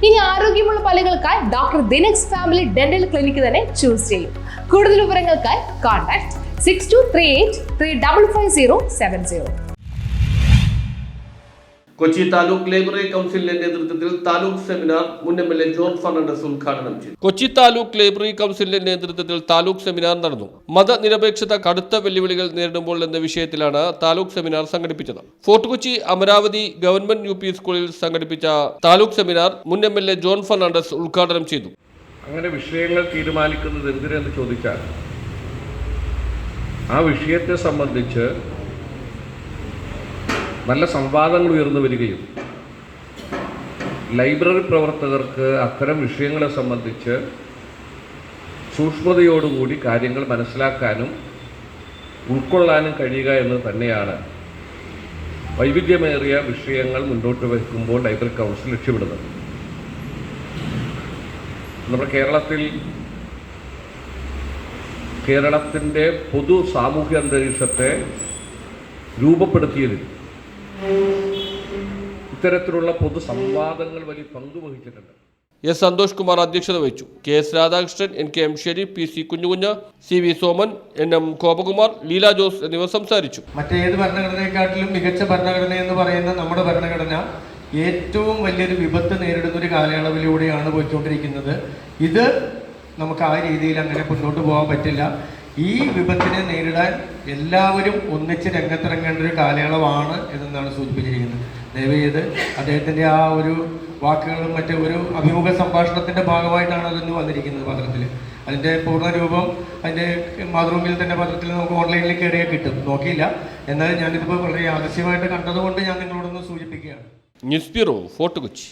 ഇനി ആരോഗ്യമുള്ള പല്ലുകൾക്കായി doctor ദിനക്സ് family dental clinic തന്നെ ചൂസ് ചെയ്യും. കൂടുതൽ വിവരങ്ങൾക്കായി കോൺടാക്ട് 6238355070. കൊച്ചി താലൂക്ക് ലൈബ്രറി കൗൺസിലിന്റെ നേതൃത്വത്തിൽ താലൂക്ക് സെമിനാർ മുൻ MLA ജോൺ ഫെർണാണ്ടസ് ഉദ്ഘാടനം ചെയ്തു. കൊച്ചി താലൂക്ക് ലൈബ്രറി കൗൺസിലിന്റെ നേതൃത്വത്തിൽ താലൂക്ക് സെമിനാർ നടന്നു. മതനിരപേക്ഷത കടുത്ത വെല്ലുവിളികൾ നേരിടുമ്പോൾ എന്ന വിഷയത്തിലാണ് താലൂക്ക് സെമിനാർ സംഘടിപ്പിച്ചത്. ഫോർട്ട് കൊച്ചി അമരാവതി ഗവൺമെന്റ് UP സ്കൂളിൽ സംഘടിപ്പിച്ച താലൂക്ക് സെമിനാർ മുൻ MLA ജോൺ ഫെർണാണ്ടസ് ഉദ്ഘാടനം ചെയ്തു. അങ്ങനെ വിഷയങ്ങൾ തീരുമാനിക്കുന്നത് എന്തിനെന്ന് ചോദിച്ചാൽ ആ വിഷയത്തെ സംബന്ധിച്ച് നല്ല സംവാദങ്ങൾ ഉയർന്നു വരികയും ലൈബ്രറി പ്രവർത്തകർക്ക് അത്തരം വിഷയങ്ങളെ സംബന്ധിച്ച് സൂക്ഷ്മതയോടുകൂടി കാര്യങ്ങൾ മനസ്സിലാക്കാനും ഉൾക്കൊള്ളാനും കഴിയുക എന്ന് തന്നെയാണ് വൈവിധ്യമേറിയ വിഷയങ്ങൾ മുന്നോട്ട് വയ്ക്കുമ്പോൾ ലൈബ്രറി കൗൺസിൽ ലക്ഷ്യമിടുന്നത്. നമ്മുടെ കേരളത്തിൻ്റെ പൊതു സാമൂഹ്യ അന്തരീക്ഷത്തെ രൂപപ്പെടുത്തിയതിൽ ഇത്തരത്തിലുള്ള പൊതു സംവാദങ്ങൾ വലിയ പങ്ക് വഹിച്ചിട്ടുണ്ട്. S. സന്തോഷ് കുമാർ അധ്യക്ഷത വഹിച്ചു. KS Radhakrishnan, NKM Sharif, PC Kunjukunju, CV Soman, NM Gopakumar, Leela Jose എന്നിവർ സംസാരിച്ചു. മറ്റേത് ഭരണഘടനയെക്കാട്ടിലും മികച്ച ഭരണഘടന എന്ന് പറയുന്ന നമ്മുടെ ഭരണഘടന ഏറ്റവും വലിയൊരു വിപത്ത് നേരിടുന്ന ഒരു കാലയളവിലൂടെയാണ് പോയിക്കൊണ്ടിരിക്കുന്നത്. ഇത് നമുക്ക് ആ രീതിയിൽ അങ്ങനെ മുന്നോട്ട് പോകാൻ പറ്റില്ല. ഈ വിപത്തിനെ നേരിടാൻ എല്ലാവരും ഒന്നിച്ച് രംഗത്തിറങ്ങേണ്ട ഒരു കാലയളവാണ് എന്നാണ് സൂചിപ്പിച്ചിരിക്കുന്നത്. ദയവേത് അദ്ദേഹത്തിൻ്റെ ആ ഒരു വാക്കുകളും മറ്റു ഒരു അഭിമുഖ സംഭാഷണത്തിൻ്റെ ഭാഗമായിട്ടാണ് അതിന്ന് വന്നിരിക്കുന്നത് പത്രത്തിൽ. അതിൻ്റെ പൂർണ്ണരൂപം അതിൻ്റെ മാതൃഭൂമിയിൽ തന്നെ പത്രത്തിൽ നമുക്ക് ഓൺലൈനിൽ കയറിയാൽ കിട്ടും. നോക്കിയില്ല, എന്നാലും ഞാനിതിപ്പോൾ വളരെ ആവശ്യമായിട്ട് കണ്ടതുകൊണ്ട് ഞാൻ നിങ്ങളോടൊന്ന് സൂചിപ്പിക്കുകയാണ്. News bureau, Fort Kochi.